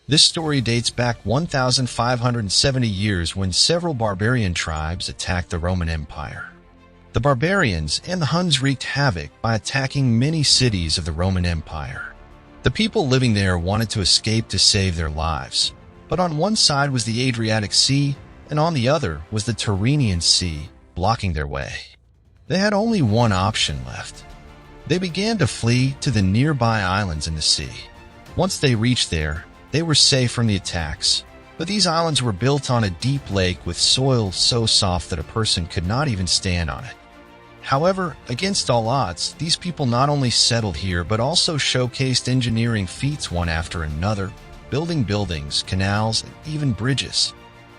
This story dates back 1,570 years when several barbarian tribes attacked the Roman Empire. The barbarians and the Huns wreaked havoc by attacking many cities of the Roman Empire. The people living there wanted to escape to save their lives, but on one side was the Adriatic Sea, and on the other was the Tyrrhenian Sea, blocking their way. They had only one option left. They began to flee to the nearby islands in the sea. Once they reached there, they were safe from the attacks, but these islands were built on a deep lake with soil so soft that a person could not even stand on it. However, against all odds, these people not only settled here but also showcased engineering feats one after another, building buildings, canals, and even bridges.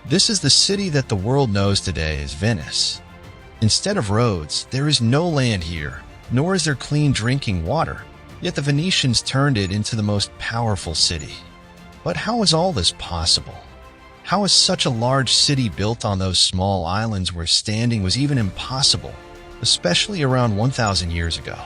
This is the city that the world knows today as Venice. Instead of roads, there is no land here, nor is there clean drinking water, yet the Venetians turned it into the most powerful city. But how is all this possible? How is such a large city built on those small islands where standing was even impossible, especially around 1,000 years ago?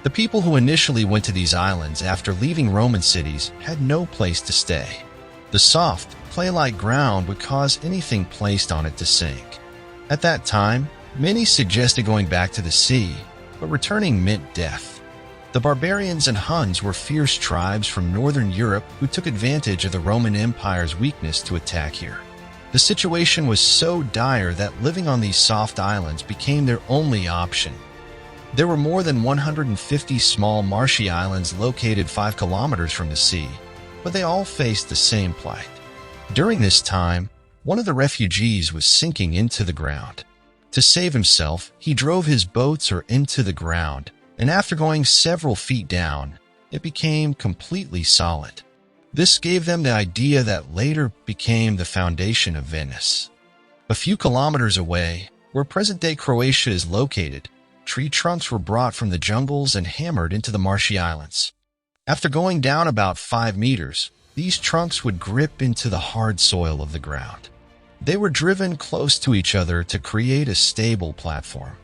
The people who initially went to these islands after leaving Roman cities had no place to stay. The soft, clay-like ground would cause anything placed on it to sink. At that time, many suggested going back to the sea, but returning meant death. The barbarians and Huns were fierce tribes from northern Europe who took advantage of the Roman Empire's weakness to attack here. The situation was so dire that living on these soft islands became their only option. There were more than 150 small marshy islands located 5 kilometers from the sea, but they all faced the same plight. During this time, one of the refugees was sinking into the ground. To save himself, he drove his boats into the ground, and after going several feet down, it became completely solid. This gave them the idea that later became the foundation of Venice. A few kilometers away, where present-day Croatia is located, tree trunks were brought from the jungles and hammered into the marshy islands. After going down about 5 meters, these trunks would grip into the hard soil of the ground. They were driven close to each other to create a stable platform.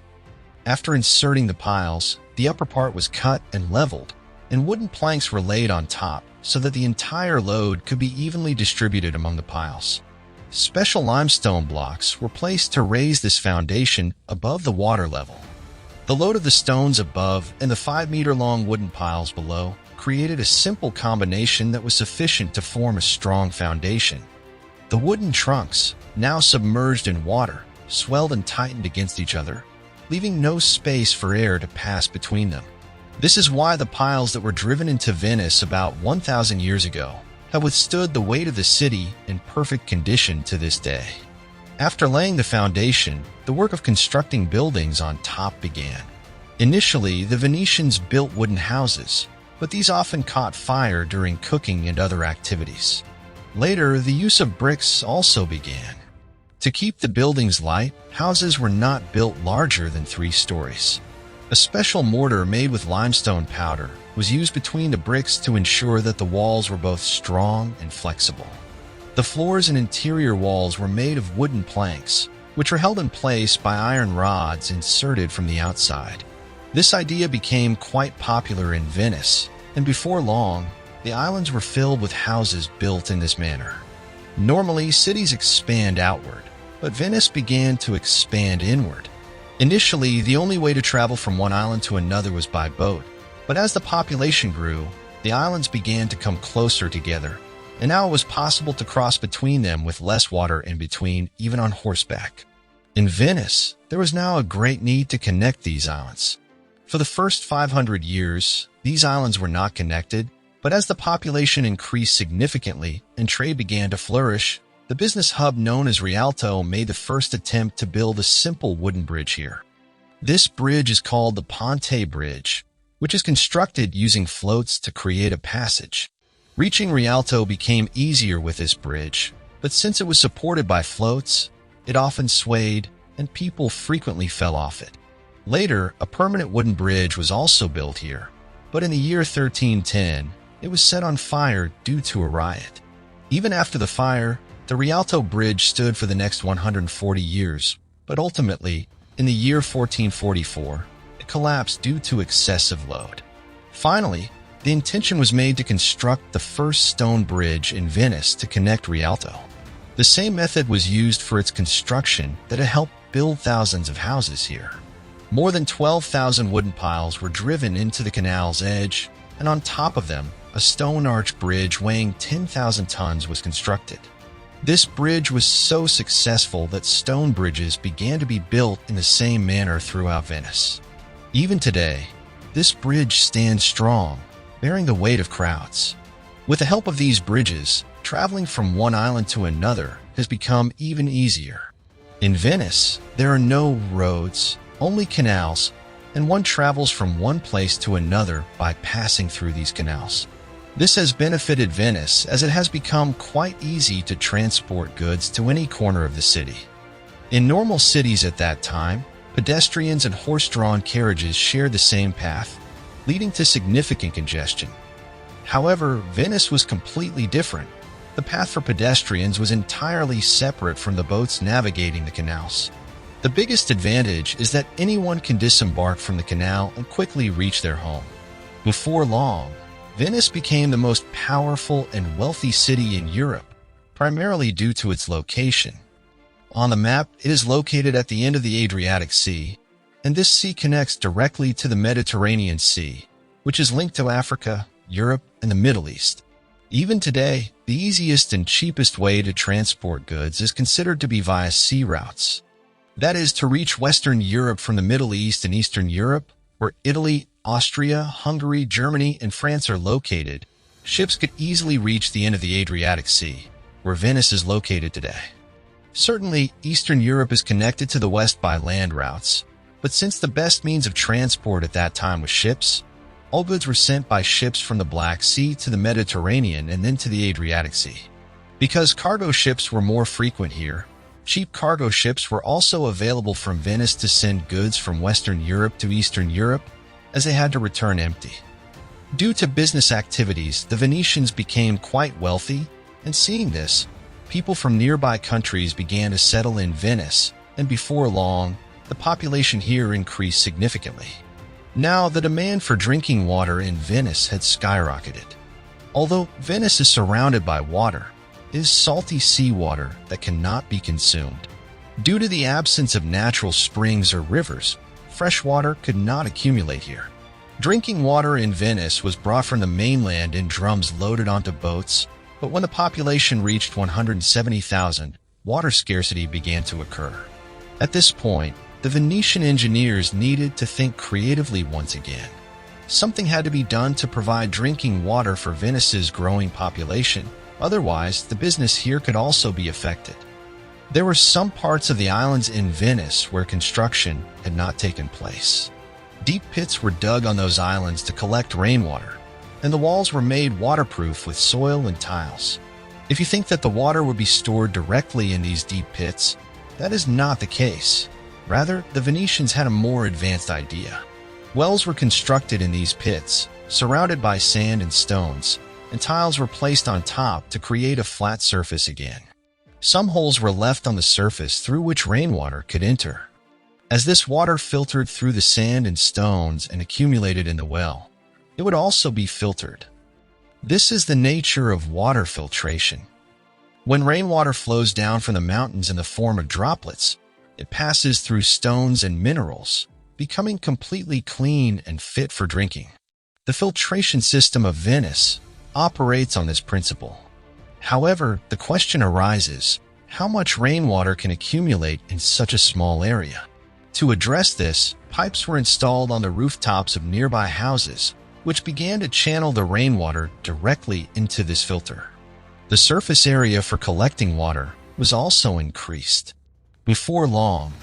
After inserting the piles, the upper part was cut and leveled, and wooden planks were laid on top so that the entire load could be evenly distributed among the piles. Special limestone blocks were placed to raise this foundation above the water level. The load of the stones above and the 5-meter-long wooden piles below created a simple combination that was sufficient to form a strong foundation. The wooden trunks, now submerged in water, swelled and tightened against each other, leaving no space for air to pass between them. This is why the piles that were driven into Venice about 1,000 years ago have withstood the weight of the city in perfect condition to this day. After laying the foundation, the work of constructing buildings on top began. Initially, the Venetians built wooden houses, but these often caught fire during cooking and other activities. Later, the use of bricks also began. To keep the buildings light, houses were not built larger than 3 stories. A special mortar made with limestone powder was used between the bricks to ensure that the walls were both strong and flexible. The floors and interior walls were made of wooden planks, which were held in place by iron rods inserted from the outside. This idea became quite popular in Venice, and before long, the islands were filled with houses built in this manner. Normally, cities expand outward, but Venice began to expand inward. Initially, the only way to travel from one island to another was by boat, but as the population grew, the islands began to come closer together, and now it was possible to cross between them with less water in between, even on horseback. In Venice, there was now a great need to connect these islands. For the first 500 years, these islands were not connected, but as the population increased significantly and trade began to flourish, the business hub known as Rialto made the first attempt to build a simple wooden bridge here. This bridge is called the Ponte Bridge, which is constructed using floats to create a passage. Reaching Rialto became easier with this bridge, but since it was supported by floats, it often swayed and people frequently fell off it. Later, a permanent wooden bridge was also built here, but in the year 1310, it was set on fire due to a riot. Even after the fire, the Rialto Bridge stood for the next 140 years, but ultimately, in the year 1444, it collapsed due to excessive load. Finally, the intention was made to construct the first stone bridge in Venice to connect Rialto. The same method was used for its construction that had helped build thousands of houses here. More than 12,000 wooden piles were driven into the canal's edge, and on top of them, a stone arch bridge weighing 10,000 tons was constructed. This bridge was so successful that stone bridges began to be built in the same manner throughout Venice. Even today, this bridge stands strong, bearing the weight of crowds. With the help of these bridges, traveling from one island to another has become even easier. In Venice, there are no roads, only canals, and one travels from one place to another by passing through these canals. This has benefited Venice as it has become quite easy to transport goods to any corner of the city. In normal cities at that time, pedestrians and horse-drawn carriages shared the same path, leading to significant congestion. However, Venice was completely different. The path for pedestrians was entirely separate from the boats navigating the canals. The biggest advantage is that anyone can disembark from the canal and quickly reach their home. Before long, Venice became the most powerful and wealthy city in Europe, primarily due to its location. On the map, it is located at the end of the Adriatic Sea, and this sea connects directly to the Mediterranean Sea, which is linked to Africa, Europe, and the Middle East. Even today, the easiest and cheapest way to transport goods is considered to be via sea routes. That is, to reach Western Europe from the Middle East and Eastern Europe, where Italy, Austria, Hungary, Germany, and France are located, ships could easily reach the end of the Adriatic Sea, where Venice is located today. Certainly, Eastern Europe is connected to the West by land routes, but since the best means of transport at that time was ships, all goods were sent by ships from the Black Sea to the Mediterranean and then to the Adriatic Sea. Because cargo ships were more frequent here, cheap cargo ships were also available from Venice to send goods from Western Europe to Eastern Europe, as they had to return empty. Due to business activities, the Venetians became quite wealthy, and seeing this, people from nearby countries began to settle in Venice, and before long, the population here increased significantly. Now, the demand for drinking water in Venice had skyrocketed. Although Venice is surrounded by water, it is salty seawater that cannot be consumed. Due to the absence of natural springs or rivers, fresh water could not accumulate here. Drinking water in Venice was brought from the mainland in drums loaded onto boats, but when the population reached 170,000, water scarcity began to occur. At this point, the Venetian engineers needed to think creatively once again. Something had to be done to provide drinking water for Venice's growing population, otherwise the business here could also be affected. There were some parts of the islands in Venice where construction had not taken place. Deep pits were dug on those islands to collect rainwater, and the walls were made waterproof with soil and tiles. If you think that the water would be stored directly in these deep pits, that is not the case. Rather, the Venetians had a more advanced idea. Wells were constructed in these pits, surrounded by sand and stones, and tiles were placed on top to create a flat surface again. Some holes were left on the surface through which rainwater could enter. As this water filtered through the sand and stones and accumulated in the well, it would also be filtered. This is the nature of water filtration. When rainwater flows down from the mountains in the form of droplets, it passes through stones and minerals, becoming completely clean and fit for drinking. The filtration system of Venice operates on this principle. However, the question arises, how much rainwater can accumulate in such a small area? To address this, pipes were installed on the rooftops of nearby houses, which began to channel the rainwater directly into this filter. The surface area for collecting water was also increased. Before long,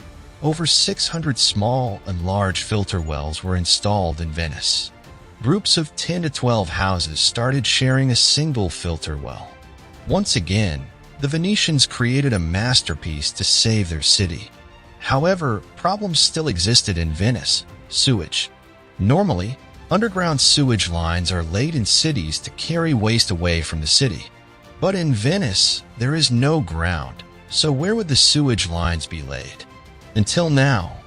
over 600 small and large filter wells were installed in Venice. Groups of 10 to 12 houses started sharing a single filter well. Once again, the Venetians created a masterpiece to save their city. However, problems still existed in Venice: sewage. Normally, underground sewage lines are laid in cities to carry waste away from the city. But in Venice, there is no ground, so where would the sewage lines be laid? Until now,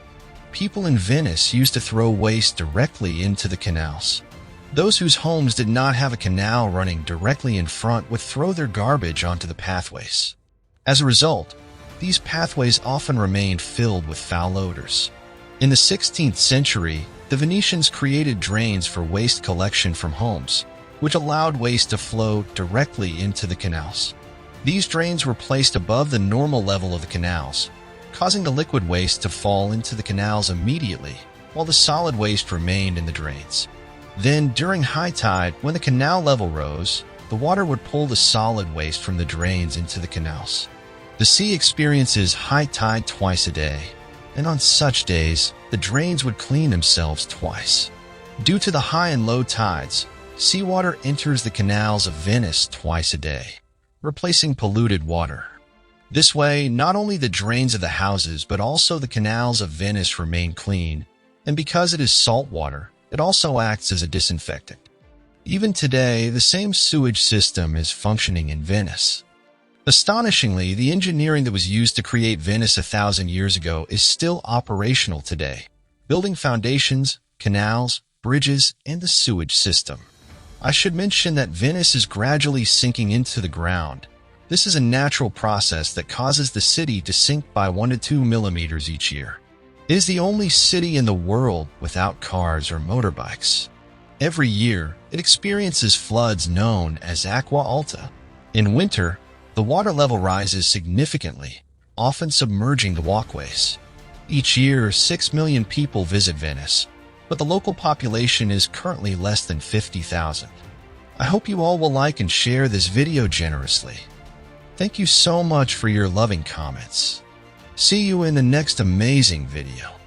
people in Venice used to throw waste directly into the canals. Those whose homes did not have a canal running directly in front would throw their garbage onto the pathways. As a result, these pathways often remained filled with foul odors. In the 16th century, the Venetians created drains for waste collection from homes, which allowed waste to flow directly into the canals. These drains were placed above the normal level of the canals, causing the liquid waste to fall into the canals immediately, while the solid waste remained in the drains. Then, during high tide, when the canal level rose, the water would pull the solid waste from the drains into the canals. The sea experiences high tide twice a day, and on such days, the drains would clean themselves twice. Due to the high and low tides, seawater enters the canals of Venice twice a day, replacing polluted water. This way, not only the drains of the houses but also the canals of Venice remain clean, and because it is salt water, it also acts as a disinfectant. Even today, the same sewage system is functioning in Venice. Astonishingly, the engineering that was used to create Venice 1,000 years ago is still operational today, building foundations, canals, bridges, and the sewage system. I should mention that Venice is gradually sinking into the ground. This is a natural process that causes the city to sink by 1 to 2 millimeters each year. It is the only city in the world without cars or motorbikes. Every year, it experiences floods known as acqua alta. In winter, the water level rises significantly, often submerging the walkways. Each year, 6 million people visit Venice, but the local population is currently less than 50,000. I hope you all will like and share this video generously. Thank you so much for your loving comments. See you in the next amazing video.